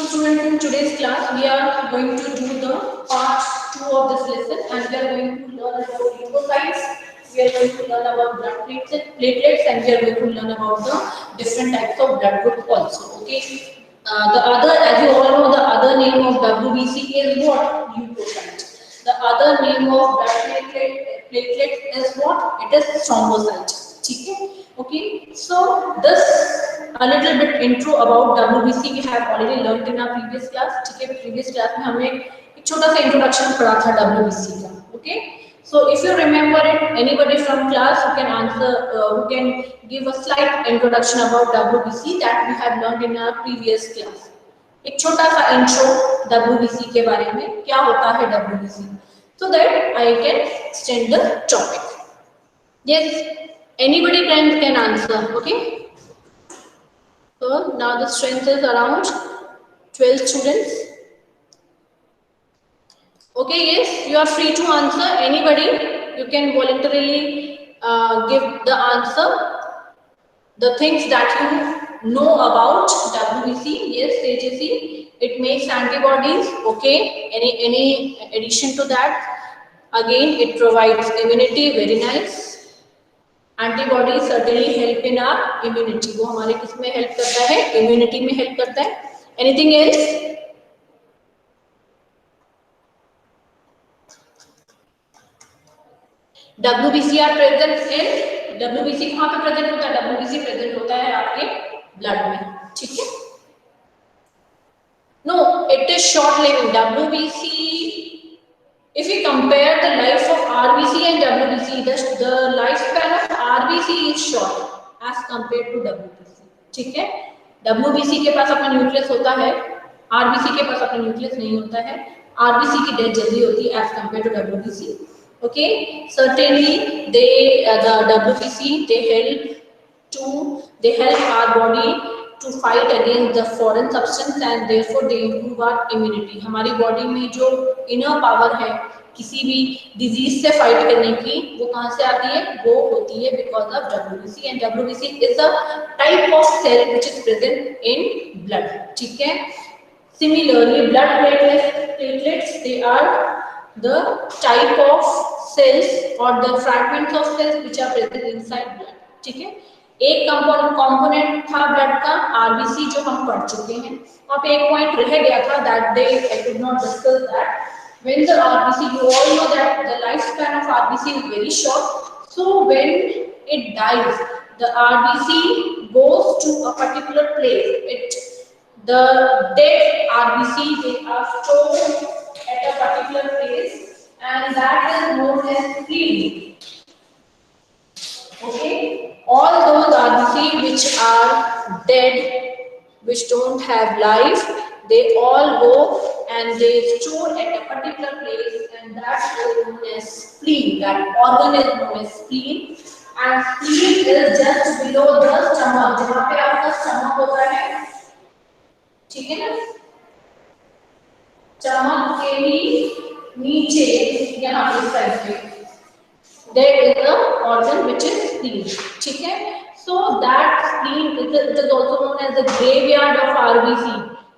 students, in today's class we are going to do the part 2 of this lesson, and we are going to learn about lymphocytes, we are going to learn about blood platelets, and we are going to learn about the different types of blood group also. Okay. The other, as you all know, the other name of WBC is what? Leukocyte. The other name of blood platelet is what? It is thrombocyte. ठीक है? Okay. So this a little bit intro about WBC we have already learned in our previous class. ठीक है? Previous class में हमने एक छोटा सा introduction पढ़ा था WBC का. Okay. So if you remember it, anybody from class who can answer, who can give a slight introduction about WBC that we have learned in our previous class. एक छोटा सा intro WBC के बारे में क्या होता है WBC, so that I can extend the topic. Yes, anybody can answer. Okay. So now the strength is around 12 students. Okay, yes, you are free to answer. Anybody, you can voluntarily give the answer. The things that you know about WBC, yes, AGC, it makes antibodies. Okay, any addition to that? Again, it provides immunity. Very nice. Antibodies certainly help in our immunity. वो हमारे किस में help करता है? Immunity में help करता है. Anything else? WBC are present in WBC कहाँ पे present होता है? WBC present होता है आपके blood में, ठीक है? No, it is short living. WBC, if we compare the life of RBC and WBC, the lifespan of RBC is short as compared to WBC, ठीक है? WBC के पास अपना न्यूक्लियस होता है, RBC के पास अपना न्यूक्लियस नहीं होता है. RBC की डेथ जल्दी होती है as compared to WBC. Okay, certainly they the WBC they help our body to fight against the foreign substance and therefore they improve our immunity. हमारी बॉडी में जो inner power है किसी भी disease से fight करने की, वो कहाँ से आती है? वो होती है because of WBC, and WBC is a type of cell which is present in blood. ठीक है? Similarly, blood platelets, they are the type of cells or the fragments of cells which are present inside blood. ठीक है? एक component था blood का RBC जो हम पढ़ चुके हैं. वहाँ पे एक पॉइंट रह गया था that day I could not discuss that. When the RBC, you all know that the lifespan of RBC is very short. So when it dies, the RBC goes to a particular place. The dead RBC, they are stored at a particular place, and that is known as spleen. Okay, all those RBC which are dead, which don't have life, they all go and they store at a particular place, and that is known as spleen. That organ is known as spleen, and spleen is just below the stomach. जहाँ पे आपका stomach होता है, ठीक है ना? Stomach के भी नीचे यहाँ पे साइड पे there is a organ which is spleen. ठीक है? So that spleen it is also known as the graveyard of RBC,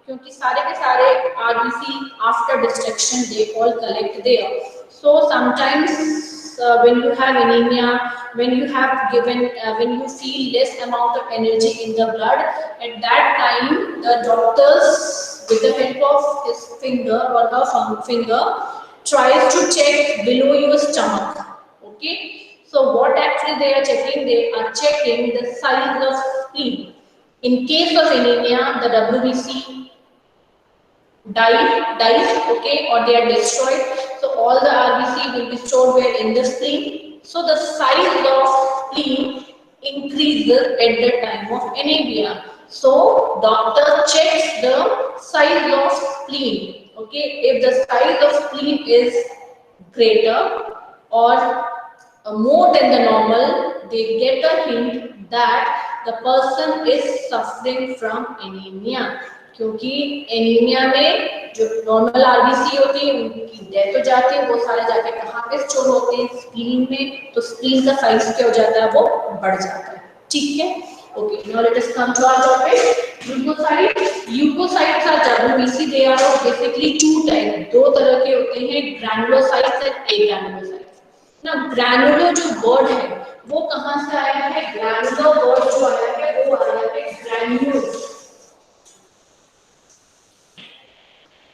क्योंकि सारे के सारे RBC after destruction they all collect there. So sometimes when you have anemia, when you feel less amount of energy in the blood, at that time the doctors, with the help of his finger or her finger, tries to check below your stomach. Okay, so what actually they are checking? They are checking the size of spleen. In case of anemia, the WBC dies, okay, or they are destroyed. So all the RBC will be stored where? In the spleen. So the size of spleen increases at the time of anemia. So doctor checks the size of spleen. Okay, if the size of spleen is greater or more than the normal, they get a hint that the person is suffering from anemia. क्योंकि anaemia में जो normal RBC होती है उनकी death हो जाती है, वो सारे जाके कहाँ पे स्टोर होते हैं? स्प्लीन में. तो स्प्लीन का साइज क्या हो जाता है? वो बढ़ जाता है. ठीक है? Okay, now let us come to our topic. Leukocytes. Leukocytes are WBC. They are of basically two types. दो तरह के होते हैं, granulocytes and agranulocytes. ना ग्रैनुलर जो वर्ड है वो कहाँ से आया है? ग्रैनुलर वर्ड जो आया है वो आया है ग्रैन्यूल्स।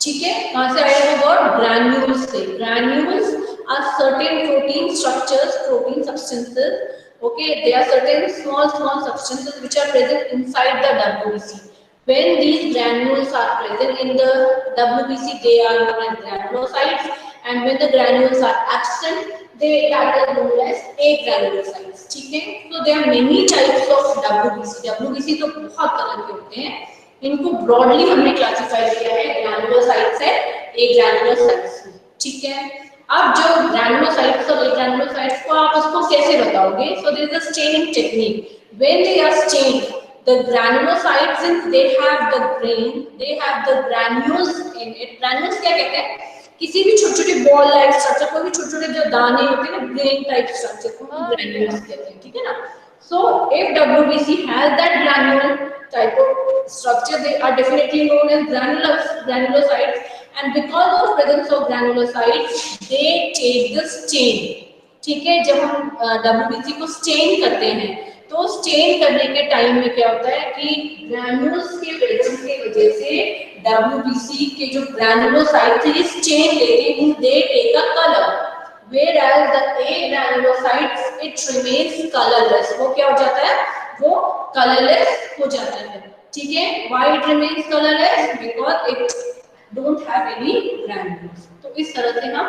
ठीक है, कहाँ से आया है वर्ड? ग्रैन्यूल्स से। Granules are certain protein structures, protein substances. Okay, they are certain small substances which are present inside the WBC. When these granules are present in the WBC, they are known as granulocytes, and when the granules are absent, that are known as agranulocytes. ठीक है, so there are many types of WBC. WBC तो बहुत तरह के होते हैं, इनको broadly हमने क्लासिफाई किया है ग्रैनुलोसाइट्स है एग्रैनुलोसाइट्स। ठीक है, अब जो ग्रैनुलोसाइट्स और एग्रैनुलोसाइट्स को आप उसको कैसे बताओगे? So there is a staining technique. When they are stained, the granulocytes, since they have the grain, they have the granules in it. Granules क्या कहते हैं? किसी भी छोटे छोटे बॉल लाइक स्ट्रक्चर, कोई भी छोटे छोटे जो दाने होते हैं ना, ग्रेन टाइप स्ट्रक्चर को हम ग्रैन्यूल्स कहते हैं. ठीक है ना? So if WBC has that granule type of structure, they are definitely known as granulocytes, and because of presence of granulocytes, they take the stain. ठीक है, जब हम WBC को स्टेन करते हैं तो स्टेन करने के टाइम में क्या होता है कि ग्रैन्यूल्स के प्रेजेंस की वजह से WBC के जो ग्रैनुलोसाइट्स हैं स्टेन लेते हैं, they take a colour. Whereas the agranulocytes, it remains colorless. वो क्या हो जाता है? वो colorless हो जाता है. ठीक है? Why it remains colorless? Because it don't have any granules. तो इस तरह से हम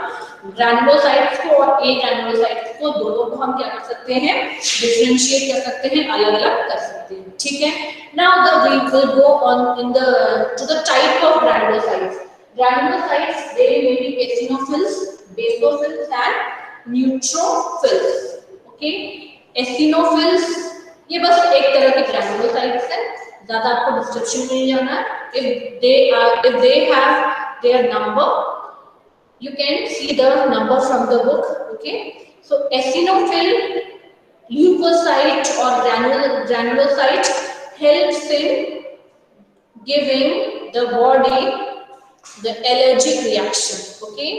granulocytes को और agranulocytes को दोनों को हम क्या कर सकते हैं? Differentiate कर सकते हैं, अलग-अलग कर सकते हैं. ठीक है? Now we will go on to the type of granulocytes. Granulocytes, they may be eosinophils, basophils and neutrophils. Okay, eosinophils ये बस एक तरह के granulocytes है, ज़्यादा आपको डिस्क्रिप्शन मिल जाना है. If they have their number, you can see the number from the book. Okay, so eosinophil, leukocyte or granulocyte helps in giving the body the allergic reaction. Okay,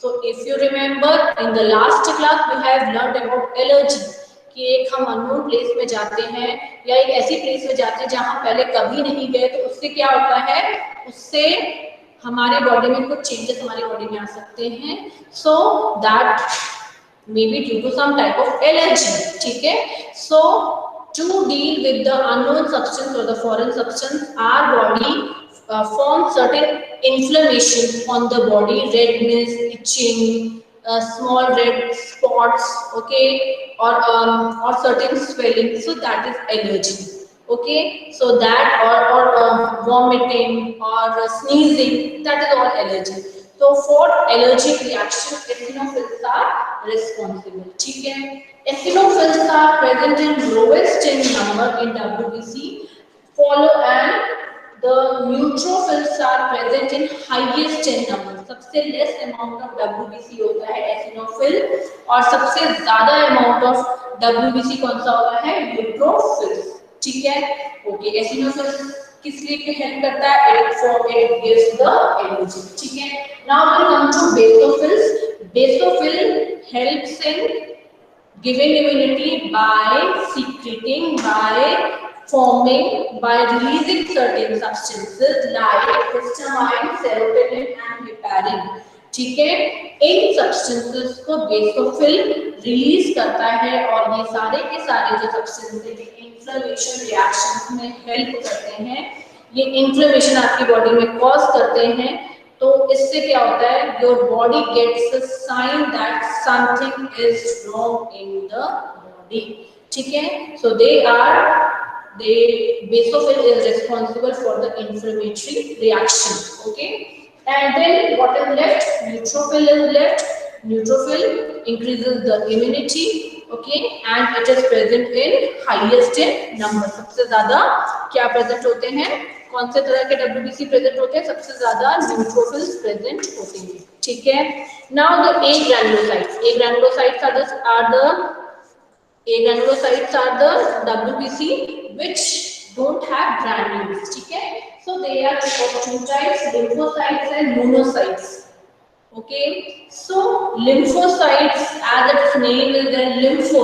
so if you remember in the last class we have learned about allergy कि एक हम unknown place में जाते हैं या एक ऐसी place में जाते हैं जहां पहले कभी नहीं गए, तो उससे क्या होता है? उससे हमारे बॉडी में कुछ चेंजेस हमारी बॉडी में आ सकते हैं. So that may be due to some type of allergy. ठीक है, सो to deal with the unknown substance or the foreign substance, our body form certain inflammation on the body, redness, itching, small red spots, okay, or certain swelling. So that is allergy. Okay, so that or vomiting or sneezing, that is all allergy. So for allergic reaction, eosinophils are responsible. ठीक है, eosinophils are present in lowest in number in WBC, and the neutrophils are present in highest in number. सबसे less amount of WBC होता है eosinophil और सबसे ज्यादा amount of WBC कौन सा होता है? neutrophils. ठीक है, ओके. eosinophils किस लिए हेल्प करता है? it gives the energy. ठीक है, now we come to basophils. Basophil helps in giving immunity by secreting, by forming, by releasing certain substances like histamine, serotonin and heparin. ठीक है, इन सब्सटेंसेस को basophil release करता है और ये सारे के सारे जो सब्सटेंसेस इन्फ्लेमेशन रिएक्शंस में हेल्प करते हैं, ये इन्फ्लेमेशन आपकी बॉडी में कॉज करते हैं. तो इससे क्या होता है? Your body gets a sign that something is wrong in the body. ठीक है, सो the basophil is responsible for the inflammatory reaction. Okay, and then what is left? Neutrophil is left. Neutrophil increases the immunity. Okay, and it is present in highest in number. सबसे ज्यादा क्या present होते हैं? कौन से तरह के WBC present होते हैं? सबसे ज्यादा न्यूट्रोफिल्स प्रेजेंट होते हैं. ठीक है, now the agranulocytes. Agranulocytes are the A granulocytes are the WBC which don't have granules, ठीक है? So they are of two types, lymphocytes and monocytes. Okay, so lymphocytes as its name is there, lympho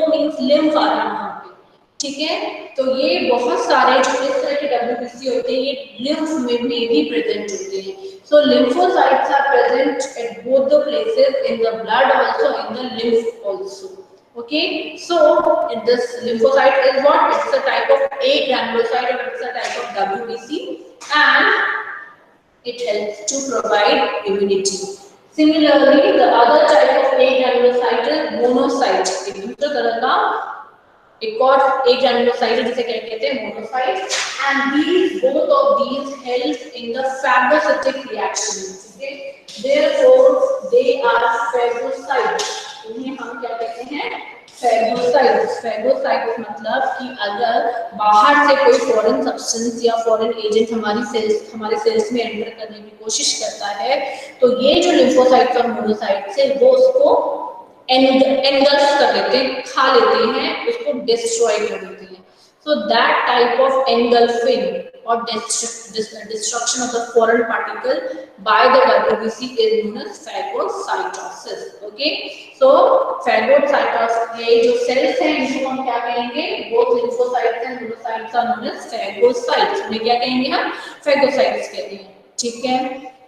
means lymph आ रहा है वहाँ पे, ठीक है? तो ये बहुत सारे जो इस तरह के WBC होते हैं ये lymph में भी present होते हैं. So lymphocytes are present at both the places, in the blood also, in the lymph also. Okay, so this lymphocyte is what? It's a type of A granulocyte or it's a type of WBC, and it helps to provide immunity. Similarly, the other type of A granulocyte is monocyte. एक दूसरा तरह का एक और A granulocyte जिसे कहते हैं monocyte, and these both of these help in the phagocytic reaction. Okay, therefore they are phagocytes. इन्हें हम क्या कहते हैं? Phagocytes. Phagocytes मतलब कि अगर बाहर से कोई फॉरेन सब्सटेंस या फॉरेन एजेंट हमारे सेल्स में एंटर करने की कोशिश करता है, तो ये जो लिम्फोसाइट्स और मोनोसाइट्स है वो उसको एंगल्फ कर लेते हैं, खा लेते हैं, उसको डिस्ट्रॉय कर देते हैं. So that type of engulfing or destruction of the foreign particle by the WBC is known as phagocytosis. Okay, so phagocytosis ये जो cells हैं इनको हम क्या कहेंगे? Both lymphocytes and monocytes are known as phagocytes. उन्हें क्या कहेंगे हम? Phagocytes कहते हैं. ठीक है?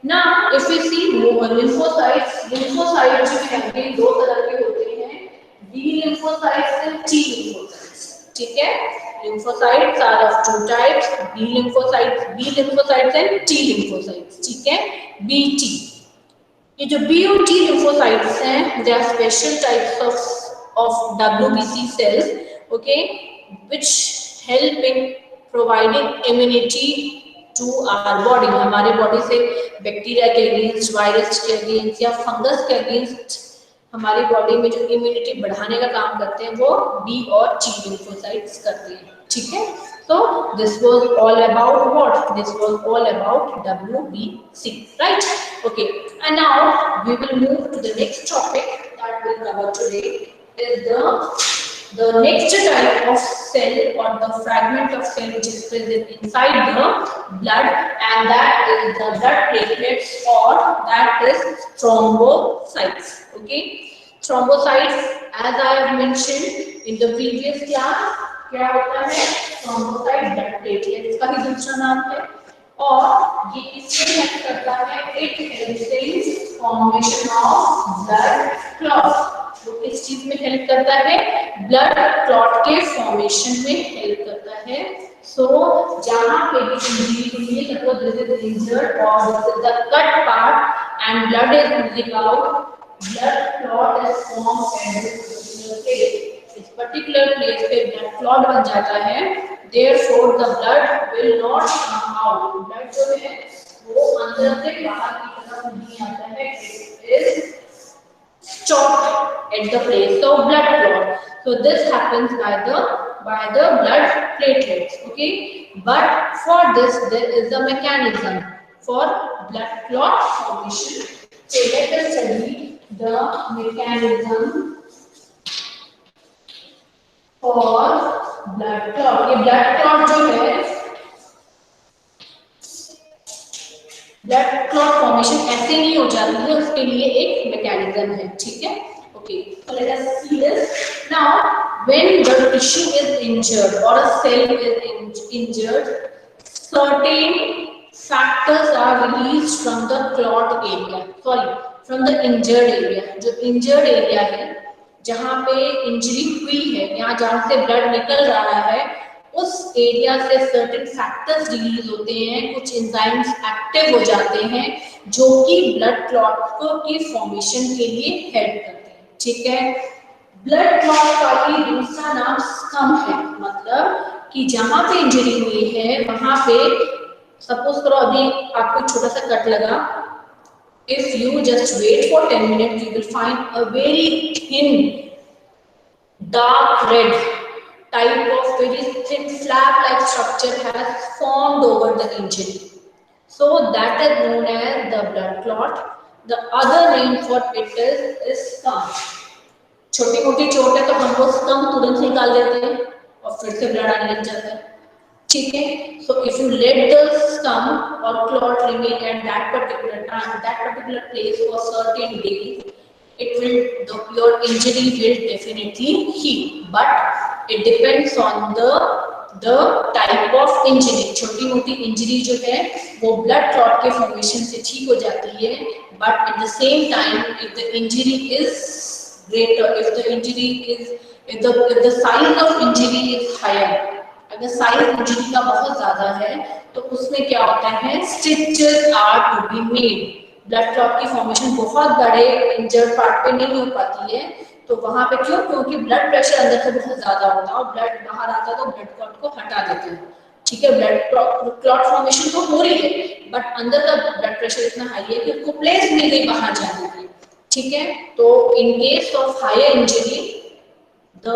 Now if we see lymphocytes जो हैं दो तरह के होते हैं, B lymphocytes and T lymphocytes. ठीक है? Lymphocytes are of two types, B lymphocytes and T lymphocytes. ठीक है? BT. ये जो B और T lymphocytes हैं, they are special types of WBC cells, okay, which help in providing immunity to our body. हमारे body से bacteria के against, virus के अगेंस्ट या फंगस के अगेंस्ट हमारी बॉडी में जो इम्यूनिटी बढ़ाने का काम करते हैं वो B और T lymphocytes करते हैं. ठीक है? So this was all about what? This was all about WBC, right? Okay, and now we will move to the next topic that we'll cover today. Is the next type of cell or the fragment of cell which is present inside the blood, and that is the blood platelets, or that is thrombocytes. Okay, thrombocytes, as I have mentioned in the previous class, क्या होता है? Thrombocyte blood platelets का ही दूसरा नाम है, और ये इसमें हेल्प करता है, it helps in formation of blood clot. वो किस चीज में हेल्प करता है? ब्लड क्लॉट के फॉर्मेशन में हेल्प करता है. सो जहां पे भी इंजरी हुई है, सपोज दिस इज इंजर्ड और this is the cut part and blood is Ojing out, blood clot is formed at this particular place. इस पर्टिकुलर प्लेस पे ब्लड क्लॉट बन जाता है, therefore the blood will not come out. Blood जो है वो अंदर से बाहर की तरफ नहीं आता है, it is stopped at the place of blood clot. So this happens by the blood platelets. Okay, but for this there is a mechanism for blood clot formation. So let us study the mechanism और blood clot. ये blood clot जो है, blood clot formation ऐसे नहीं हो जाती है, उसके लिए एक मैकेनिज्म है. ठीक है? Okay, so let us see this. Now when the tissue is injured or a cell is injured, certain factors are released from the clot area, from the injured area. जो injured area है, जहां पे injury हुई है, यहाँ जहां से blood निकल रहा है, उस एरिया से सर्टेन फैक्टर्स रिलीज होते हैं, कुछ एंजाइम्स एक्टिव हो जाते हैं जो कि ब्लड क्लॉट की फॉर्मेशन के लिए हेल्प करते हैं. ठीक है? ब्लड क्लॉट का ही दूसरा नाम स्कम है, मतलब कि जहां पे इंजरी हुई है वहां पे, सपोज करो अभी आपको छोटा सा कट लगा, if you just wait for 10 minutes, you will find a very thin, dark red type of very thin flap-like structure has formed over the injury. So that is known as the blood clot. The other name for it is scum. छोटी मोटी चोट है तो हम लोग कम तुरंत निकाल देते हैं और फिर से ब्लड आने लग जाता है, ठीक है। So if you let the scum or clot remain at that particular time, that particular place for certain days, it will your injury will definitely heal, but it depends on the type of injury. छोटी मोटी injury जो है वो blood clot के formation से ठीक हो जाती है, but at the same time if the injury is greater, if the injury is if the size of injury is higher, अगर साइज इंजरी का बहुत ज्यादा है तो उसमें क्या होता है, stitches are to be made. Blood clot की फॉर्मेशन बहुत बड़े इंजर्ड पार्ट पे नहीं हो पाती है, तो वहां पे क्यों, क्योंकि ब्लड प्रेशर अंदर से बहुत ज्यादा होता है और ब्लड बाहर आता है तो ब्लड क्लॉट को हटा देते हैं, ठीक है। ब्लड क्लॉट फॉर्मेशन तो हो रही है बट अंदर का ब्लड प्रेशर इतना हाई है कि उसको प्लेस नहीं गई बाहर जाने की, ठीक है। तो in case of higher injury the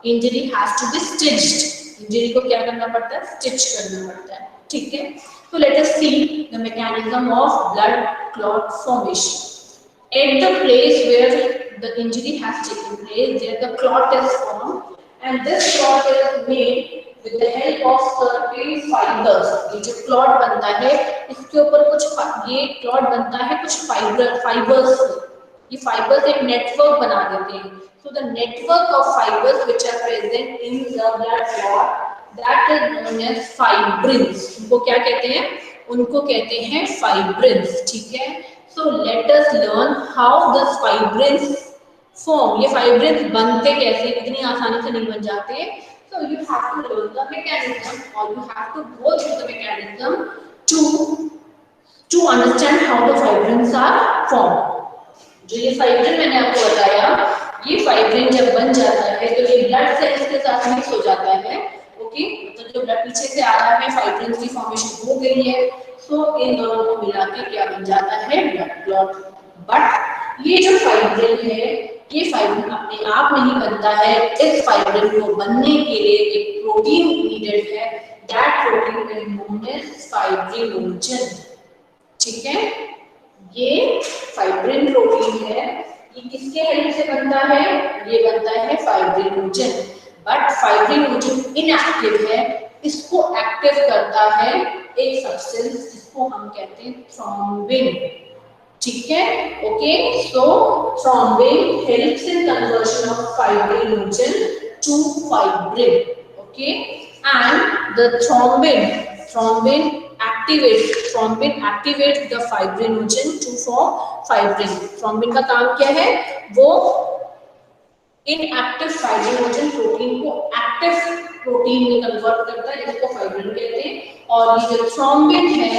injury has to be stitched, injury को क्या करना पड़ता है, स्टिच करना पड़ता है, ठीक है। तो let us see the mechanism of blood clot formation. At the place where the injury has taken place, there the clot is formed, and this clot is made with the help of certain fibers. ये जो clot बनता है, इसके ऊपर कुछ ये clot बनता है कुछ fibers से। ये fibers एक network बना देते हैं। So the network of fibers which are present in the blood clot, that is known as fibrins. उनको क्या कहते हैं? उनको कहते हैं fibrins, ठीक है। So let us learn how the fibrins form. ये fibrins बनते कैसे, इतनी आसानी से नहीं बन जाते। So you have to learn the mechanism or you have to go through the mechanism to understand how the fibrins are formed. जो ये फाइब्रिन मैंने आपको बताया, ये फाइब्रिन जब बन जाता है तो ये ब्लड सेल्स के साथ मिक्स हो जाता है, ओके। तो जो ब्लड पीछे से आ रहा है, फाइब्रिन की फॉर्मेशन हो गई है, सो इन दोनों को मिला के क्या बन जाता है, ब्लड क्लॉट। बट ये जो फाइब्रिन है, ये फाइब्रिन अपने आप नहीं बनता है, इस फाइब्रिन को बनने के लिए एक प्रोटीन नीडेड है, that protein is known as fibrinogen, ठीक है। ये फाइब्रिन प्रोटीन है, ये किसके हेल्प से बनता है, ये बनता है फाइब्रिनोजन। बट फाइब्रिनोजन इनएक्टिव है, इसको एक्टिव करता है एक सब्सटेंस जिसको हम कहते हैं थ्रोम्बिन, ठीक है, okay. So thrombin helps in conversion of fibrinogen to fibrin, okay. And the thrombin activates the fibrinogen to form fibrin. Thrombin का काम क्या है, वो इनएक्टिव फाइब्रिनोजन प्रोटीन को एक्टिव प्रोटीन में कन्वर्ट करता है, जिसको फाइब्रिन कहते हैं। और ये जो थ्रोम्बिन है,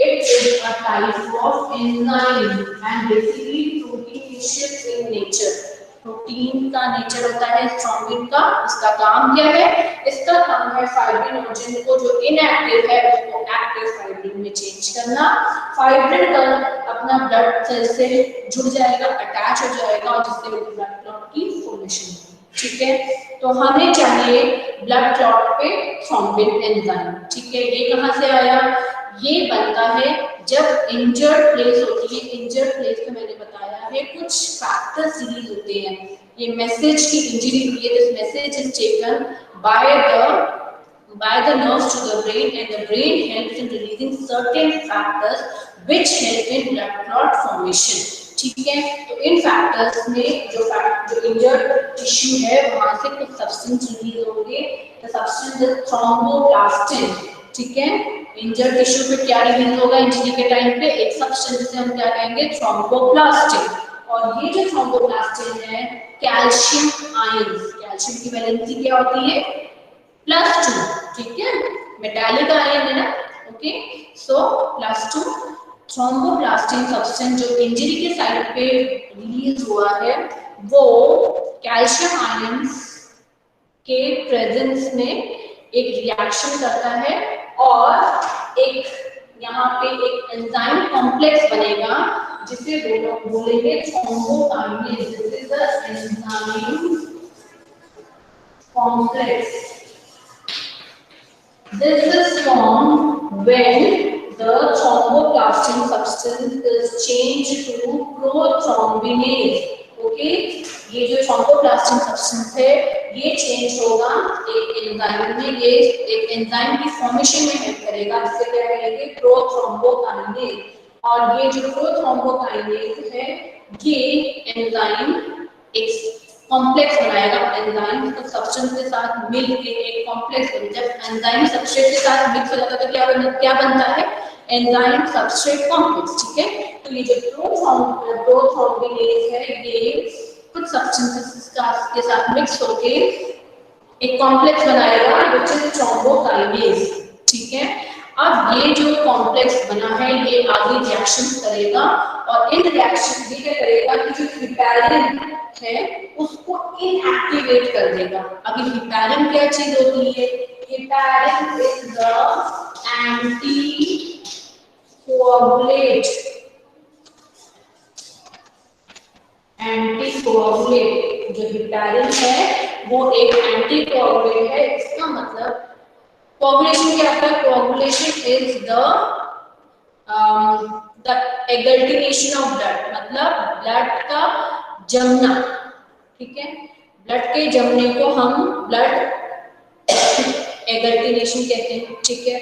it is a type of enzyme and basically proteinaceous in nature. Protein का नेचर होता है थ्रोम्बिन का, इसका काम क्या है, इसका काम है फाइब्रिनोजन को जो इनएक्टिव है उसको एक्टिव फाइब्रिन में चेंज करना। फाइब्रिन का अपना ब्लड सेल से जुड़ जाएगा, अटैच हो जाएगा और जिससे ब्लड क्लॉट की फॉर्मेशन होगी, ठीक है। तो हमें चाहिए ब्लड क्लॉट पे थ्रोम्बिन एंजाइम, ठीक है। ये कहाँ से आया, ये बनता है जब इंजर्ड प्लेस होती है। इंजर्ड प्लेस तो मैंने बताया है कुछ फैक्टर्स रिलीज होते हैं, ये मैसेज की इंजरी हुई है, this message is taken by the nerves to the brain, and the brain helps in releasing certain factors which help in blood clot formation, ठीक है। तो इन फैक्टर्स में जो इंजर्ड टिश्यू है वहां से कुछ सब्सटेंस रिलीज होंगे, द सब्सटेंस इज थ्रोम्बोप्लास्टिन, ठीक है। इंजर्ड टिश्यू पे क्या रिलीज होगा इंजरी के टाइम पे, एक सब्सटेंस जिसे हम क्या कहेंगे, थ्रोम्बोप्लास्टिन। और ये जो थ्रोम्बोप्लास्टिन है, कैल्शियम आयंस, कैल्शियम की वैलेंसी क्या होती है, +2, ठीक है, मेटालिक आयन है ना, ओके। सो +2 थ्रोम्बोप्लास्टिन सब्सटेंस जो इंजरी के साइड पे रिलीज हुआ है, वो कैल्शियम आयंस के प्रेजेंस में एक रिएक्शन करता है और एक यहाँ पे एक एंजाइम कॉम्प्लेक्स बनेगा जिसे बोलेंगे thrombokinase. This is the enzyme complex. This is formed when the thromboplastin substance is changed to prothrombinase. Okay, ये जो थ्रोम्बोप्लास्टिन सब्सटेंस है ये चेंज होगा एक एंजाइम में, ये एक एंजाइम की फॉर्मेशन में हेल्प करेगा, जिसे क्या कहेंगे प्रोथ्रोम्बोकाइनेज। और ये जो प्रोथ्रोम्बोकाइनेज है ये एंजाइम एक कॉम्प्लेक्स बनाएगा, एंजाइम को सब्सटेंस के साथ मिल के एक कॉम्प्लेक्स बनेगा। जब एंजाइम सबस्ट्रेट के साथ मिक्स हो जाता है तो क्या बनता है, एंजाइम सबस्ट्रेट कॉम्प्लेक्स। ठीक है, तो ये जो प्रोथ्रोम्बिनेज है ये कुछ सब्सटेंसेस के साथ मिक्स होके एक कॉम्प्लेक्स बनाएगा विच इज थ्रोम्बोकाइनेज। ठीक है, अब ये जो कॉम्प्लेक्स बना है ये आगे रिएक्शन करेगा और इन रिएक्शन भी क्या करेगा कि जो हिपैरिन है उसको इनएक्टिवेट कर देगा। अभी हिपैरिन क्या चीज होती है, हिपैरिन इज द एंटी कोआगुलेट, एंटीकोआगुलेट। जो हिपैरिन है वो एक एंटीकोआगुलेट है। इसका मतलब कोआगुलेशन क्या होता है, coagulation is the agglutination of blood, मतलब ब्लड का जमना। ठीक है, ब्लड के जमने को हम ब्लड एगल्टिनेशन कहते हैं। ठीक है,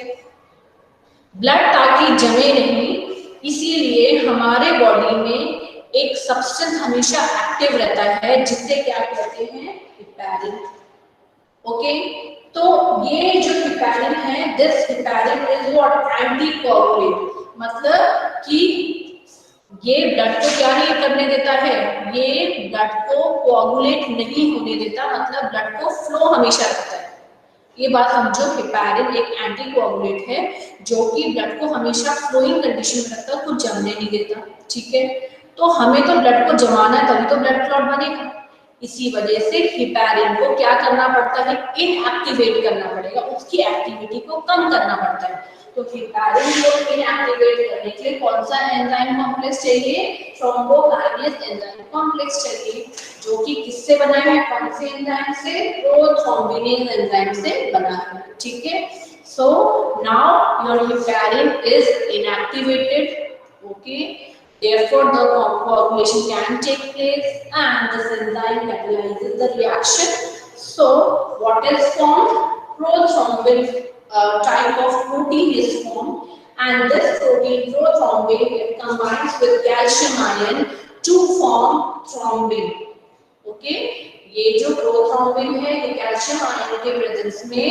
ब्लड ताकि जमे नहीं इसीलिए हमारे बॉडी में एक सब्सटेंस हमेशा एक्टिव रहता है जिसे क्या कहते हैं, हिपैरिन। ओके, तो ये जो हिपैरिन है, दिस हिपैरिन इज व्हाट, एंटीकोआगुलेट, मतलब कि ये ब्लड को क्या नहीं करने देता है, ये ब्लड को कोआगुलेट नहीं होने देता, मतलब ब्लड को फ्लो हमेशा रहता है। ये बात समझो, हिपैरिन एक एंटीकोआगुलेट है जो कि ब्लड को हमेशा फ्लोइंग कंडीशन में रखता है, कुछ जमने नहीं देता। ठीक है, तो हमें तो ब्लड को जमाना है तभी तो ब्लड क्लॉट बनेगा। इसी वजह से हिपैरिन को क्या करना पड़ता है, इनएक्टिवेट करना पड़ेगा, उसकी एक्टिविटी को कम करना पड़ता है। तो हिपैरिन को इनएक्टिवेट करने के लिए कौन सा एंजाइम कॉम्प्लेक्स चाहिए, थ्रोम्बोकाइनेज एंजाइम कॉम्प्लेक्स चाहिए, जो कि किससे बना है, कौन से एंजाइम से, प्रोथ्रोम्बिनेज एंजाइम से बना है। ठीक है, so now your heparin is inactivated. Okay, therefore the coagulation can take place and this enzyme catalyzes the reaction. So what is formed, prothrombin type of protein is formed and this protein prothrombin it combines with calcium ion to form thrombin. Okay, ये जो prothrombin है ये calcium ion के presence में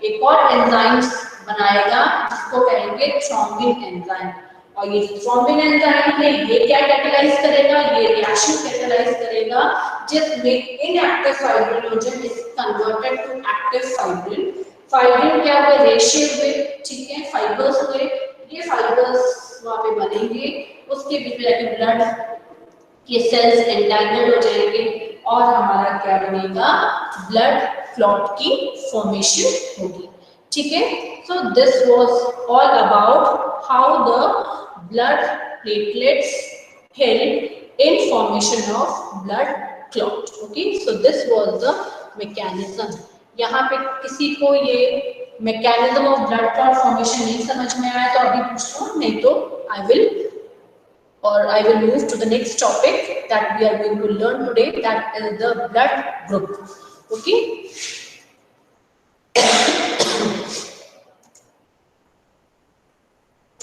एक और enzyme बनाएगा जिसको कहेंगे थ्रोम्बिन एंजाइम। और ये थ्रोम्बिन एंजाइम है ये क्या कैटेलाइज करेगा, ये रिएक्शन कैटेलाइज करेगा जिसमें inactive fibrinogen is converted to active fibrin. Fibrin क्या हुए, रेशे हुए। ठीक है, फाइबर्स हुए, ये फाइबर्स वहां पे बनेंगे, उसके बीच में जाके ब्लड ये सेल्स एंटांगल हो जाएंगे और हमारा क्या बनेगा, ब्लड क्लॉट की फॉर्मेशन होगी। ठीक है, so this was all about how the blood platelets help in formation of blood clot. Okay, so this was the mechanism. यहाँ पे किसी को ये mechanism of blood clot formation नहीं समझ में आया तो अभी पूछ लो, नहीं तो I will move to the next topic that we are going to learn today, that is the blood group. Okay.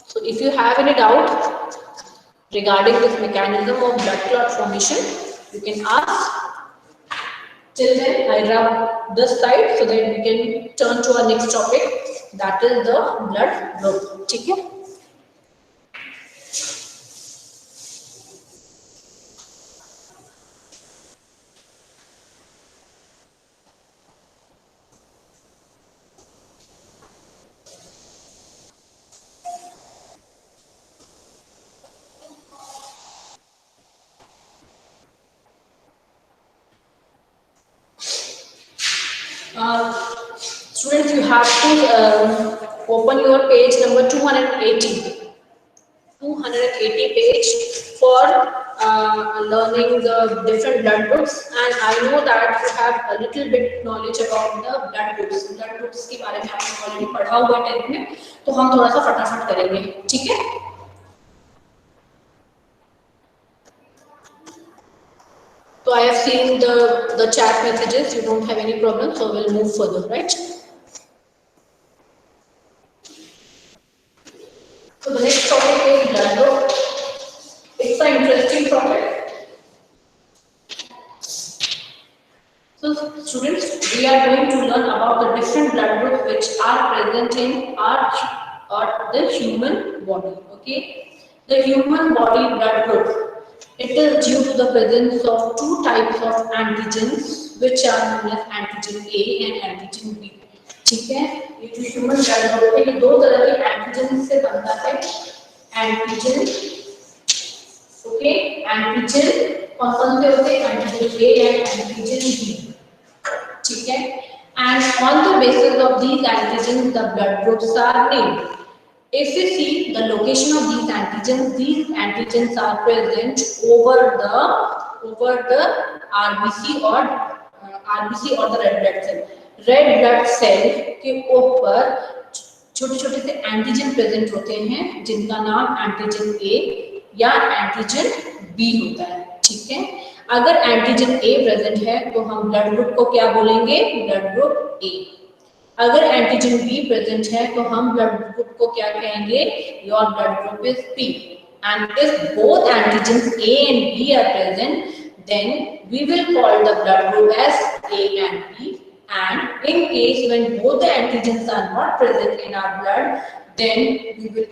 So if you have any doubt regarding this mechanism of blood clot formation, you can ask. Till then, I rub this side so that we can turn to our next topic, that is the blood group. ठीक है? Students, you have to open your page number 280. 280 page for learning the different blood groups, and I know that you have a little bit knowledge about the blood groups. Blood groups के बारे में आपने already पढ़ा हुआ है 10th में, तो हम थोड़ा सा फटाफट करेंगे, ठीक है? So I have seen the chat messages. You don't have any problem, so we'll move further, right? So the next topic is blood group. It's an interesting topic. So students, we are going to learn about the different blood groups which are present in the human body. Okay, the human body blood group. It is due to the presence of two types of antigens which are known as antigen A and antigen B. ठीक है, ये जो human blood group है ये दो तरह के antigen से बनता है. एंटीजन, ओके, एंटीजन कौन से होते हैं? Antigen A and antigen B. ठीक है, and on the basis of these antigens the blood groups are named. If you see the location of these antigens are present over the RBC or the red blood cell. Red blood cell के ऊपर छोटे छोटे से antigen present होते हैं जिनका नाम antigen ए या एंटीजन बी होता है. ठीक है, अगर एंटीजन ए प्रेजेंट है तो हम ब्लड ग्रुप को क्या बोलेंगे? ब्लड ग्रुप ए. अगर एंटीजन बी प्रेजेंट है तो हम ब्लड ग्रुप को क्या कहेंगे? Your blood group is B. And if both antigens A and B are present then we will call the blood group as A and B. And in case when both the antigens are not present in our blood, then we will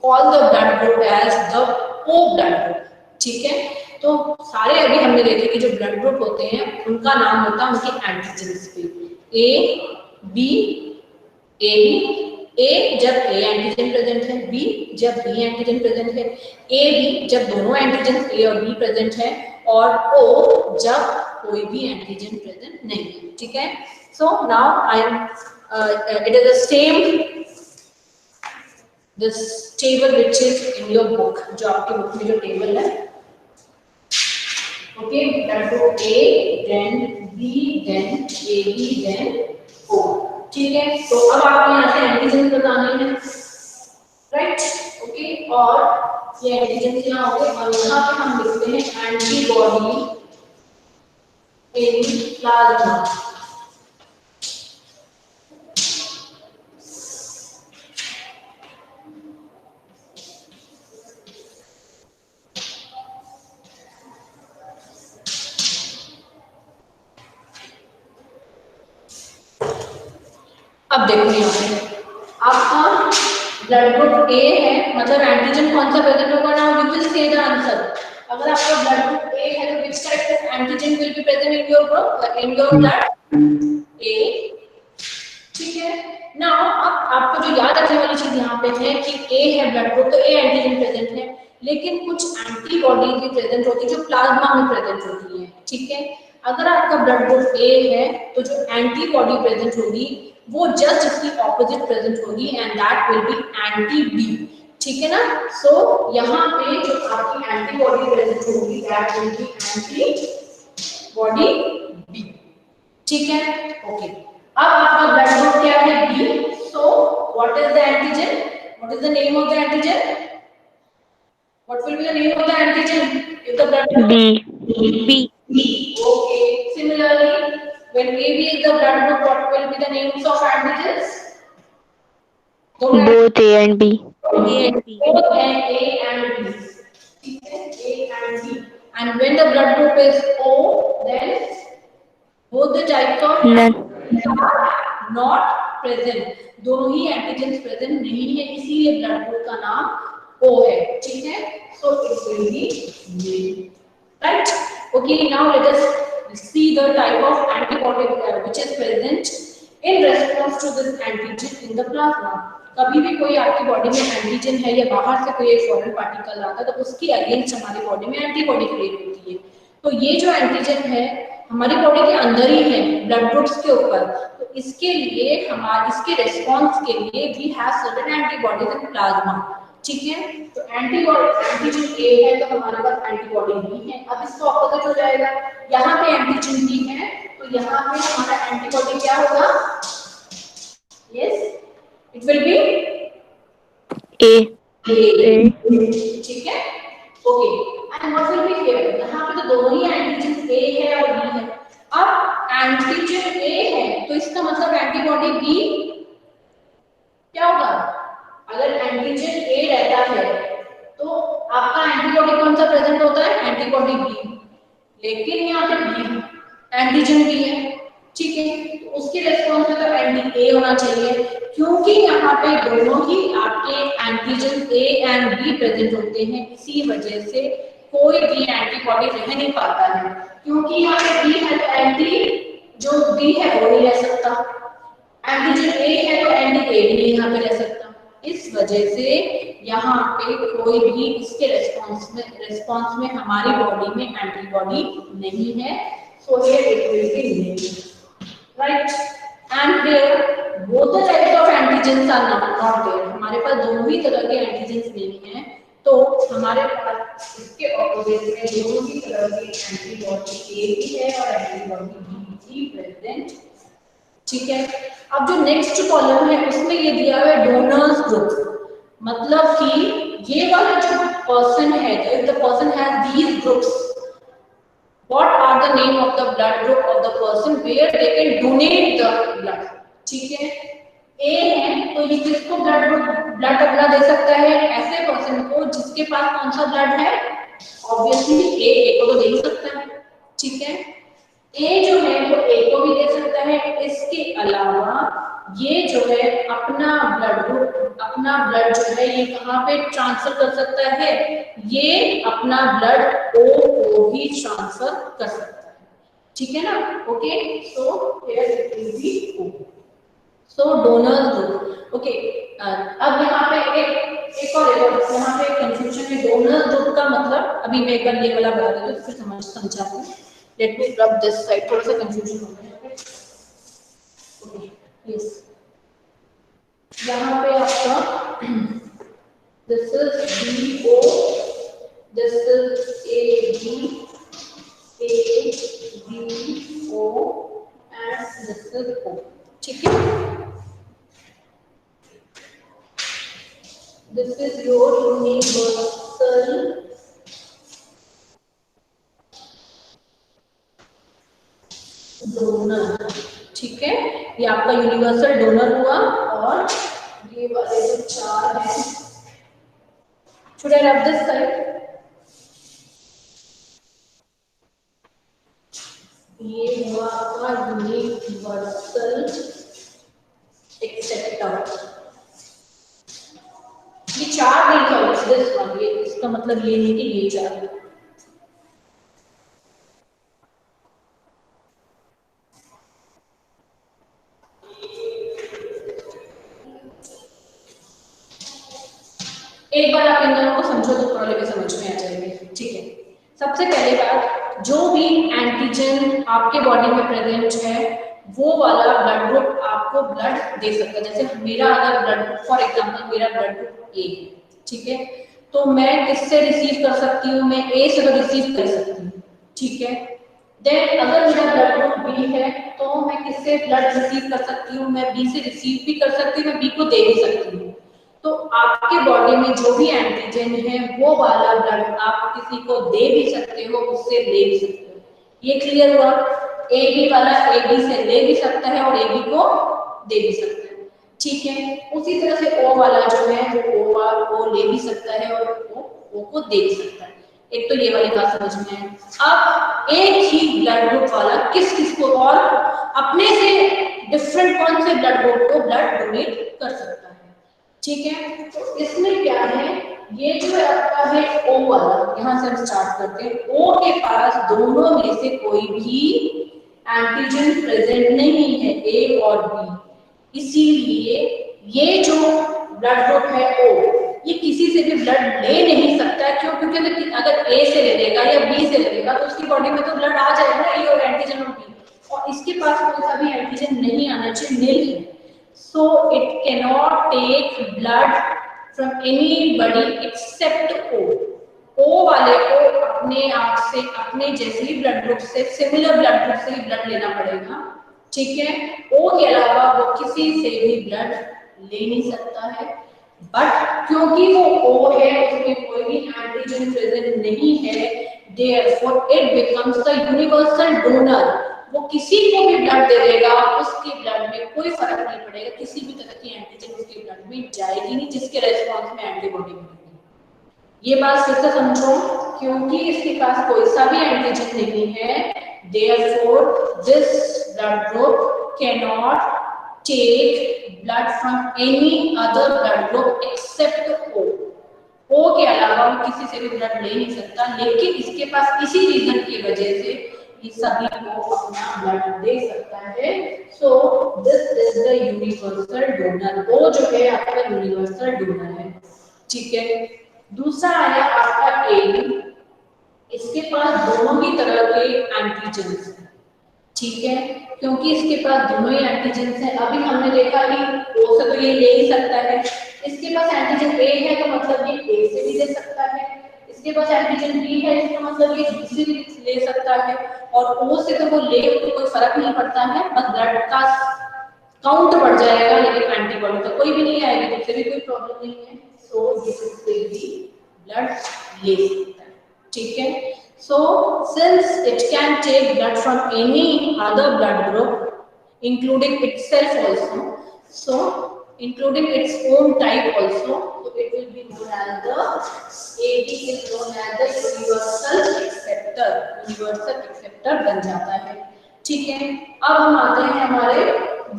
call the blood group as the O blood group. ठीक है, तो सारे अभी हमने देखे कि जो blood group होते हैं उनका नाम होता है उनके एंटीजेंस पे. ए बी, ए बी, ए जब ए एंटीजन प्रेजेंट है, बी जब बी एंटीजन प्रेजेंट है, ए बी जब दोनों एंटीजन ए और बी प्रेजेंट है, और ओ जब कोई भी एंटीजन प्रेजेंट नहीं है. ठीक है, so now I am it is the same this table which is in your book. जो आपके बुक में जो टेबल है, okay, blood group A, then B, then A B, then O. ठीक है, तो अब आपको यहाँ से एंटीजन बताने हैं, राइट? ओके, और ये एंटीजन यहाँ हो गए और यहाँ पे हम लिखते हैं एंटीबॉडी इन प्लाज्मा. अब देखो यहाँ पे आपका ब्लड ग्रुप ए है, मतलब एंटीजन कौन सा प्रेजेंट होगा? Now you will say the answer. अगर आपका ब्लड ग्रुप ए है तो which type of antigen will be present in your group, in your blood? A. ठीक है, नाउ अब आपको जो याद रखने वाली चीज यहाँ पे है कि ए है ब्लड ग्रुप तो ए एंटीजन प्रेजेंट है, लेकिन कुछ एंटीबॉडी भी प्रेजेंट होती है जो प्लाज्मा में प्रेजेंट होती है. ठीक है, अगर आपका ब्लड ग्रुप ए है तो जो एंटीबॉडी प्रेजेंट होगी वो जस्ट इसकी ऑपोजिट प्रेजेंट होगी and that will be anti B. ठीक है ना, सो यहाँ पे जो आपकी एंटीबॉडी प्रेजेंट होगी that will be antibody B. ठीक है, ओके. अब आपका ब्लड ग्रुप क्या है? B. So what is the antigen? What is the name of the antigen? What will be the name of the antigen if the blood group B. Okay, similarly when AB is the blood group, what will be the names of antigens? Both A and B. A and B. Both A and B. A and B. And when the blood group is O, then both the types of None. are not present. दोनों ही antigens present नहीं है, इसीलिए blood group का नाम O है. ठीक है, so it will be B. Right? Okay, now let us see the type of antibody which is present in response to this antigen in the plasma. कभी भी कोई आपकी बॉडी में एंटीजन है या बाहर से कोई एक फॉरेन पार्टिकल आता है तो उसके अगेंस्ट हमारी बॉडी में एंटीबॉडी क्रिएट होती है. तो ये जो एंटीजन है हमारी बॉडी के अंदर ही है ब्लड ग्रुप्स के ऊपर, तो इसके लिए इसके रिस्पॉन्स के लिए we have certain antibodies in plasma. ठीक है, तो एंटीबॉडी एंटीजन ए है तो हमारे पास एंटीबॉडी बी है. अब इसका ऑपोजिट हो जाएगा, यहाँ पे एंटीजन बी है तो यहाँ पे हमारा एंटीबॉडी क्या होगा? Yes, it will B A. ठीक है, ओके. और फिर भी ए, यहाँ पे तो दोनों ही एंटीजन ए है और बी है। अब एंटीजन ए है तो इसका मतलब एंटीबॉडी बी क्या होगा? अगर एंटीजन ए रहता है तो आपका एंटीबॉडी कौन सा प्रेजेंट होता है? Antibody B. लेकिन यहाँ पे बी एंटीजन बी है, ठीक है, तो उसके रेस्पॉन्स में तो एंटी ए होना चाहिए, क्योंकि यहाँ पे दोनों ही आपके antigen A and be present होते हैं। इसी वजह से कोई भी एंटीबॉडी रह नहीं पाता है, क्योंकि यहाँ पे बी है तो एंटी जो बी है वो नहीं रह सकता, एंटीजन ए है तो एंटी ए भी नहीं यहाँ पे रह सकता। इस वजह से यहाँ पे कोई भी इसके रेस्पॉन्स में हमारी बॉडी में एंटीबॉडी नहीं है। So here it will be nil, right. And there both the types of antigens are not there, हमारे पास दोनों ही तरह के एंटीजेंस नहीं है, तो हमारे पास इसके ऑपोजिट में दोनों ही तरह की एंटीबॉडी ए भी है और एंटीबॉडी बी भी प्रेजेंट, ठीक है। अब जो नेक्स्ट कॉलम है उसमें ये दिया हुआ है डोनर्स ग्रुप, मतलब कि ये वाला जो पर्सन है, if the person has these groups, what are the name of the blood group of the person where they can donate the blood, ठीक है। ए है तो ये किसको ब्लड अपना दे सकता है? ऐसे पर्सन को जिसके पास कौन सा ब्लड है? ऑब्वियसली ए को तो दे ही सकता है, ठीक है। ए जो है वो ए को भी दे सकता है, इसके अलावा ये जो है अपना ब्लड जो है ये कहाँ पे ट्रांसफर कर सकता है? ये अपना ब्लड ओ को भी ट्रांसफर कर सकता है, ठीक है ना। Okay, so here it will be O, so donors group. Okay, अब यहाँ पे एक और यहाँ पे कंफ्यूजन है। डोनर्स ग्रुप का मतलब अभी मैं एक बार ये वाला बता देती हूँ तो फिर समझाती हूँ। Let me rub this side, थोड़ा सा कंफ्यूजन हो गया है। ओके प्लीज, यहाँ पे आपका this is B O, this is A B O and this is O, ठीक है। This is your universal donor, ठीक है। ये आपका यूनिवर्सल डोनर हुआ, और ये वाले जो चार हैं, should I rub this side? ये हुआ आपका यूनिवर्सल एक्सेप्टर। ये चार नहीं था, दिस वन, ये इसका मतलब ये नहीं कि ये चार। एक बार आप इन दोनों को समझो तो प्रॉब्लम समझ में आ जाएगी, ठीक है। सबसे पहले बात, जो भी एंटीजन आपके बॉडी में प्रेजेंट है वो वाला ब्लड ग्रुप आपको ब्लड दे सकता है। जैसे मेरा अगर ब्लड ग्रुप, फॉर एग्जांपल मेरा ब्लड ग्रुप ए है, ठीक है, तो मैं किससे रिसीव कर सकती हूँ? मैं ए से तो रिसीव कर सकती हूँ, ठीक है। देन अगर मेरा ब्लड ग्रुप बी है तो मैं किससे ब्लड रिसीव कर सकती हूँ? मैं बी से रिसीव भी कर सकती हूँ, मैं बी को दे भी सकती हूँ। तो आपके बॉडी में जो भी एंटीजन है वो वाला ब्लड आप किसी को दे भी सकते हो, उससे ले भी सकते हो। ये क्लियर हुआ? ए बी वाला ए बी से ले भी सकता है और ए बी को दे भी सकता है, ठीक है। उसी तरह से ओ वाला जो है वो ओ ले भी सकता है और ओ को दे भी सकता है। एक तो ये वाली बात समझ में है। अब एक ही ब्लड ग्रुप वाला किस किस को और अपने से डिफरेंट कौन से ब्लड ग्रुप को ब्लड डोनेट कर सकता है, ठीक है। तो इसमें क्या है, ये जो है आपका है ओ वाला, यहाँ से हम स्टार्ट करते हैं। ओ के पास दोनों में से कोई भी एंटीजन प्रेजेंट नहीं है, ए और बी, इसीलिए ये जो ब्लड ग्रुप है ओ, ये किसी से भी ब्लड ले नहीं सकता है। क्यों? क्योंकि अगर ए से ले लेगा या बी से ले लेगा तो उसकी बॉडी में तो ब्लड आ जाएगा ना, ए और एंटीजन और बी, और इसके पास कोई सा भी एंटीजन नहीं आना चाहिए, नील है। So it cannot take blood from anybody except O. O वाले को अपने आप से, अपने जैसे ही ब्लड ग्रुप से, सिमिलर ब्लड ग्रुप से ही ब्लड लेना पड़ेगा, ठीक है। O के अलावा वो किसी से भी ब्लड ले नहीं सकता है। बट क्योंकि वो O है, उसमें कोई भी एंटीजन प्रेजेंट नहीं है, therefore it becomes the universal donor. वो किसी को भी ब्लड दे देगा, उसके ब्लड में कोई फर्क नहीं पड़ेगा, किसी भी तरह की एंटीजन उसके ब्लड में जाएगी नहीं जिसके रेस्पॉन्स में एंटीबॉडी बनेगी। ये बात फिर से समझो, क्योंकि इसके पास कोई सा भी एंटीजन नहीं है, therefore this blood group cannot take blood from any other blood group except O। O के अलावा वो किसी से भी ब्लड ले नहीं सकता, लेकिन इसके पास इसी रीजन की वजह से ये सभी को अपना ब्लड दे सकता है। So this is the universal donor. O जो है आपका यूनिवर्सल डोनर है, ठीक है। दूसरा आया आपका A, इसके पास दोनों ही तरह के एंटीजेंस हैं, ठीक है, क्योंकि इसके पास दोनों ही एंटीजेंस हैं। अभी हमने देखा कि O से तो ये ले ही सकता है, इसके पास एंटीजन A है तो मतलब ये A से भी ले सकता है, इसके पास एंटीजन B है इसका मतलब ये B से भी ले सकता है, और O से तो वो ले तो कोई फर्क नहीं पड़ता है, बस ब्लड का काउंट बढ़ जाएगा, लेकिन एंटीबॉडी तो कोई भी नहीं आएगी, तो उससे भी कोई प्रॉब्लम नहीं है। सो ये इससे भी ब्लड ले सकता है, ठीक है। So, since it can take blood from any other blood group, including itself also, so including its own type also, so it will be known as the AB is known as the universal acceptor, universal acceptor बन जाता है, ठीक है। अब हम आते हैं हमारे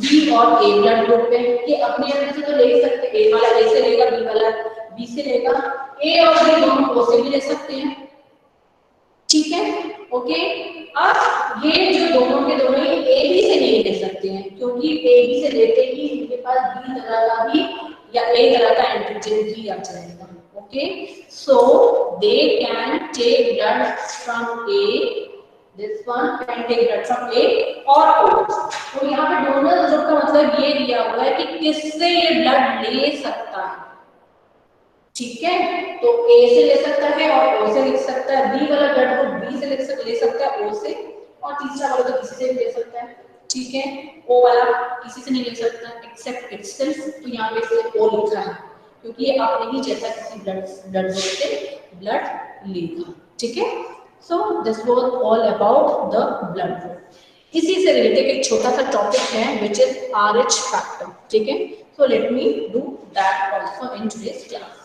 B और A ब्लड ग्रुप पे, कि अपने अंदर से तो ले ही सकते, A वाला A से लेगा, B वाला B से लेगा, A और B दोनों O से भी ले सकते हैं, ठीक है, ओके। अब ये जो दोनों के दोनों ही ए बी से नहीं ले सकते हैं, क्योंकि ए बी से लेते ही इनके पास बी तरह का भी या ए तरह का एंटीजन भी आ जाएगा, okay. So they can take blood from A, this one can take blood from A और ओ। तो यहाँ पे डोनर ग्रुप का मतलब ये दिया हुआ है कि किससे ये ब्लड ले सकता है, ठीक है। तो A से ले सकता है और O से ले सकता है, B वाला ब्लड ग्रुप B से ले सकता है O से, और तीसरा वाला तो किसी से भी ले सकता है, ठीक है। O वाला किसी से नहीं ले सकता एक्सेप्ट इटसेल्फ, तो यहाँ पे से O लिखा है क्योंकि ये अपने ही जैसा किसी ब्लड ग्रुप से ब्लड लेगा, ठीक है। So this was all about the blood group. इसी से रिलेटेड एक छोटा सा टॉपिक है विच इज RH फैक्टर, ठीक है। So let me do that also in today's class.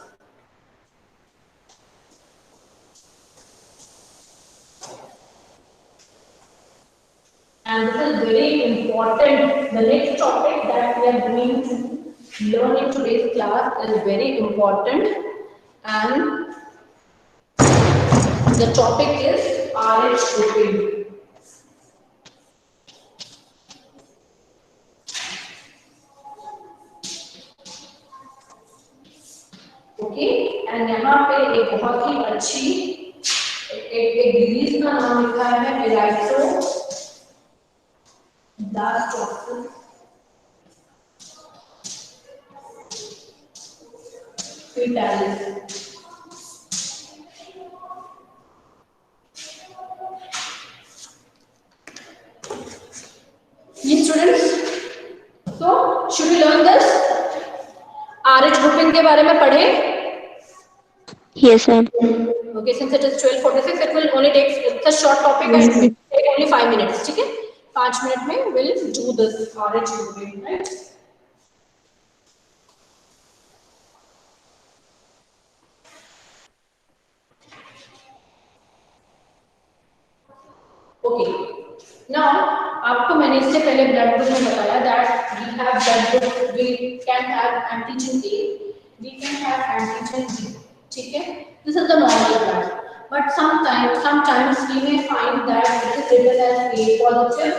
And this is very important. The next topic that we are going to learn in today's class is very important, and the topic is RH grouping. Okay, and यहाँ पे एक बहुत ही अच्छी एक disease का नाम लिखा है एराइथ्रो fetalis। ये students, so should we learn this? RH grouping के बारे में पढ़े? Yes, ma'am. Okay, since it is 12:46, it will only take, it's a short topic and it will take only 5 minutes, ठीक है? 5 मिनट में we'll do this RH grouping, right? Okay. Now, आपको मैंने इससे पहले ब्लड ग्रुप में बताया that we have blood group, we can have antigen A, we can have antigen B, ठीक है? This is the normal blood. But sometimes we may find that it is written as A positive,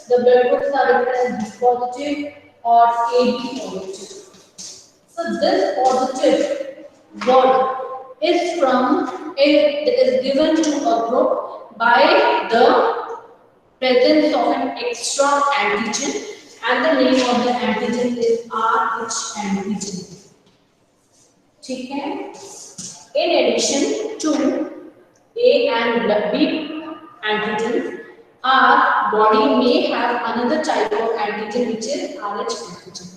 the blood groups are written as B positive or AB positive. So this positive word is given to a group by the presence of an extra antigen, and the name of the antigen is RH antigen, ठीक है। In addition to A and B antigens, our body may have another type of antigen which is RH antigen.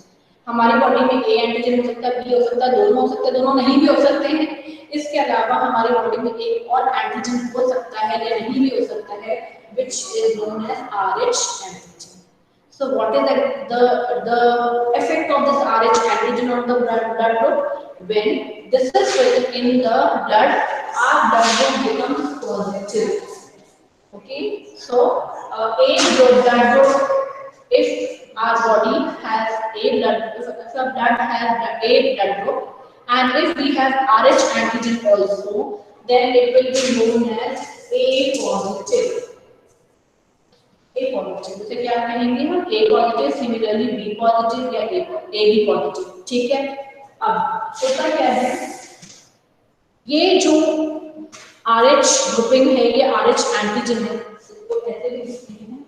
हमारी body में A antigen हो सकता है, B हो सकता है, दोनों हो सकते हैं, दोनों नहीं भी हो सकते हैं। इसके अलावा हमारी बॉडी में एक और एंटीजन हो सकता है या नहीं भी हो सकता है, which is known as Rh antigen. So what is the effect of this Rh antigen on the blood group? When this is present in the blood, our blood group becomes positive. Okay, so A blood group, if our body has a blood, if our blood has a blood group, and if we have Rh antigen also, then it will be known as A positive. A positive, जैसे क्या कहेंगे हम, A positive, similarly B positive या A B positive, ठीक है। अब होता क्या है, ये जो RH ग्रुपिंग है, ये RH एंटीजन है, इसको ऐसे भी लिखते हैं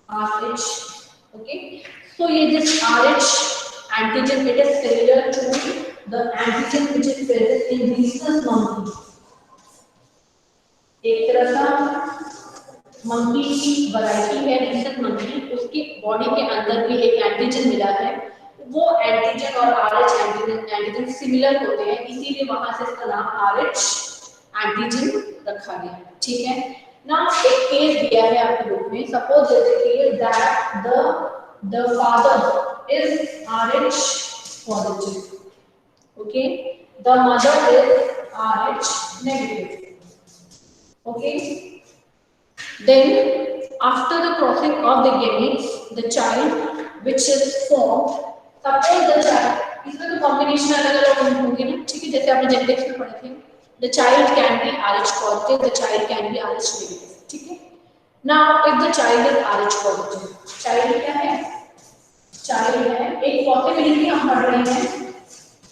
RH, ओके। सो ये this RH antigen, it is similar to the antigen which is present in rhesus monkey। एक तरह का मंकी की वैरायटी है rhesus monkey, उसकी बॉडी के अंदर भी एक एंटीजन मिला है, वो एंटीजन और RH एंटीजन सिमिलर होते हैं, इसीलिए वहां से इसका नाम RH एंटीजन रखा गया है, ठीक है ना। एक केस दिया है आपके बुक में, suppose case that the father is RH positive, okay, the mother is RH negative, okay. Then after the crossing of the gametes, the child which is formed, suppose the child, इसमें तो combination अलग अलग होंगे ना, ठीक है, जैसे आपने जेनेटिक्स में पढ़े थे, the child can be RH positive, the child can be RH negative, ठीक है। Now if the child is RH positive, child क्या है, child है, एक पॉसिबिलिटी हम पढ़ रहे हैं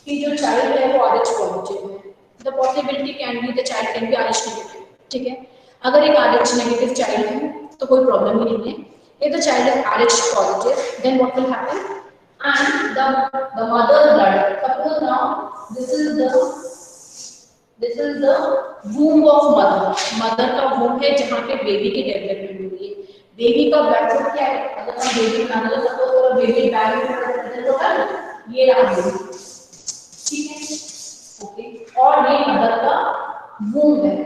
कि जो चाइल्ड है वो RH पॉजिटिव है, the possibility can be the child can be RH negative, ठीक है। अगर एक RH नेगेटिव चाइल्ड है तो कोई प्रॉब्लम ही नहीं है। If the child is RH positive, then what will happen? And the mother's blood, suppose now this is the womb of mother, mother का womb है जहाँ पे बेबी की डेवलपमेंट हुई है। बेबी का ब्लड ग्रुप क्या है, अगर हम बेबी बनाना तो सपोज करो बेबी बैग में प्रेजेंट होता है, ये रहा बेबी, ठीक है, ओके, और ये मदर का वूम्ब है,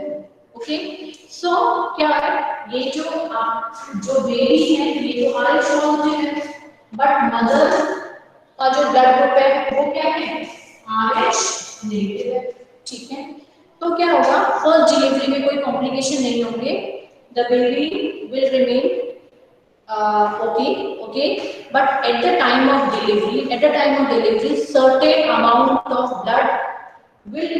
ओके। सो क्या है, ये जो बेबी है ये तो RH पॉजिटिव है, बट मदर का जो ब्लड ग्रुप है वो क्या है, RH नेगेटिव है, ठीक है। तो क्या होगा, फर्स्ट डिलीवरी में कोई कॉम्प्लिकेशन नहीं होंगे, the baby will remain okay, but at the time of delivery certain amount of blood will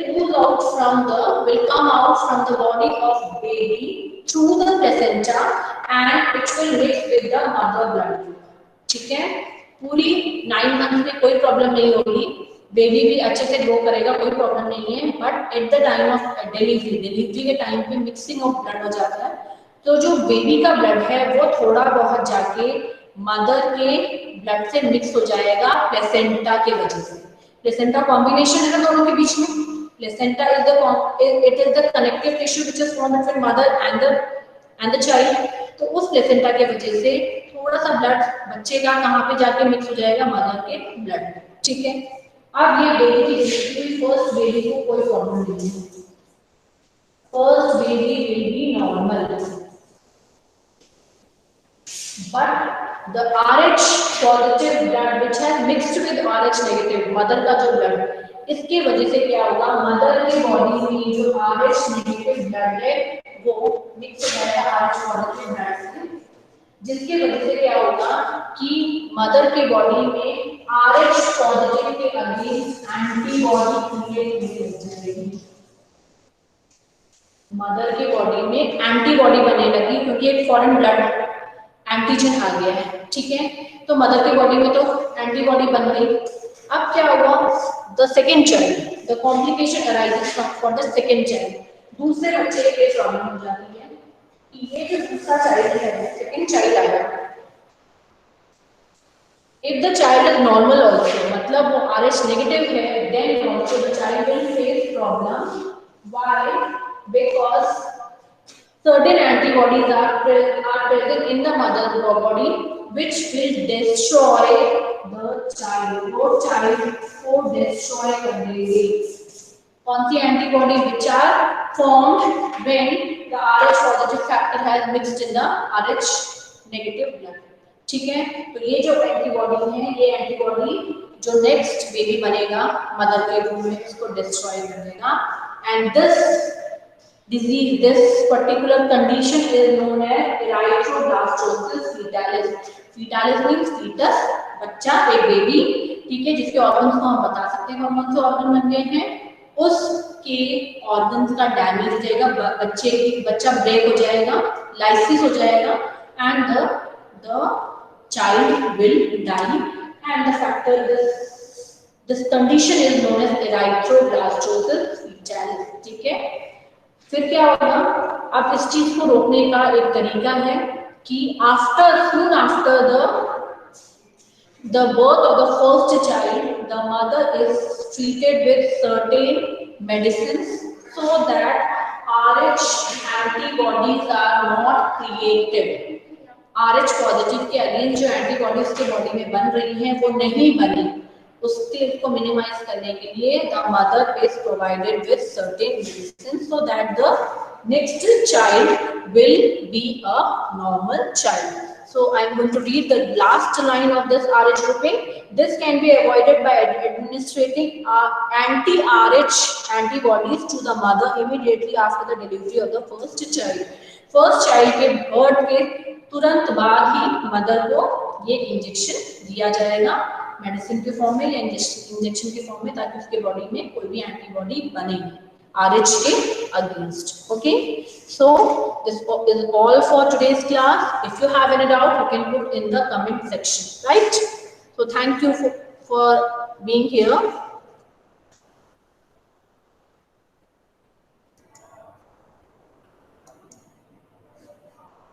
come out from the body of baby through the placenta and it will mix with the mother blood group, ठीक है। पूरी 9 month में कोई problem नहीं होगी, baby भी अच्छे से ग्रो करेगा, कोई प्रॉब्लम नहीं है, but at the time of delivery के टाइम पे मिक्सिंग ऑफ ब्लड हो जाता है, तो जो बेबी का ब्लड है वो थोड़ा बहुत जाके मदर के ब्लड से मिक्स हो जाएगा प्लेसेंटा के वजह से। प्लेसेंटा कॉम्बिनेशन है ना दोनों के बीच में, placenta is the connective tissue which is formed between mother and the child, तो उस प्लेसेंटा के वजह से थोड़ा सा ब्लड बच्चे का कहाँ पे जाके मिक्स हो जाएगा, मदर के ब्लड में, ठीक है। अब ये बेबी की डिलीवरी, फर्स्ट बेबी को कोई प्रॉब्लम नहीं है, first baby will be normal, but the RH positive blood which has mixed with RH negative, mother का जो ब्लड, इसके वजह से क्या होगा, मदर की बॉडी में जो RH नेगेटिव ब्लड है वो मिक्स हो जाएगा RH पॉजिटिव ब्लड से, जिसके वजह से क्या होगा कि मदर के बॉडी में RH पॉजिटिव के अगेंस्ट एंटीबॉडी क्रिएट हो जाएगी, मदर के बॉडी में एंटीबॉडी बनने लगी क्योंकि एक फॉरेन ब्लड एंटीजन आ गया है, ठीक है। तो मदर के बॉडी में तो एंटीबॉडी बन गई। अब क्या हुआ, the second child, the complication arises for the second child, दूसरे बच्चे के लिए प्रॉब्लम हो जाती है कि ये जो दूसरा चाइल्ड है, सेकेंड चाइल्ड आया, if the child is normal also, मतलब वो RH नेगेटिव है, then also the child will face problem, why, because certain antibodies are present in the mother's body which will destroy the child. वो child को destroy कर देगी. कौन सी antibody which are formed when the Rh positive factor has mixed in the Rh negative blood. ठीक है, तो ये जो एंटीबॉडी है, ये एंटीबॉडी जो नेक्स्ट बेबी बनेगा मदर के रूम में, उसको डिस्ट्रॉय कर देगा. And this disease, this particular condition is known as erythroblastosis fetalis. Fetalis means fetus, बच्चा, एक बेबी. ठीक है, जिसके ऑर्गन्स को हम बता सकते हैं कौन कौन से ऑर्गन बन गए हैं. उसके ऑर्गन्स का डैमेज हो जाएगा, बच्चा ब्रेक हो जाएगा, लाइसिस हो जाएगा, and the child will die. And the factor this condition is known as erythroblastosis fetalis. ठीक है, फिर क्या होगा. अब इस चीज को रोकने का एक तरीका है कि soon after the birth of the first child, the mother is treated with certain medicines so that RH antibodies are not created. RH positive के अगेंस्ट जो एंटीबॉडीज के बॉडी में बन रही हैं वो नहीं बनी. उसके को मिनिमाइज करने के लिए the mother is provided with certain medicine so that the next child will be a normal child. So I am going to read the last line of this RH grouping. This can be avoided by administering anti-RH antibodies to the mother immediately after the delivery of the first child. First child के birth के तुरंत बाद ही mother को ये injection दिया जाएगा medicine के form में या इंजेक्शन के फॉर्म में, ताकि उसके बॉडी में कोई भी एंटीबॉडी बने RH के against. Okay, so this is all for today's class. If you have any doubt you can put in the comment section, right? So thank you for being here.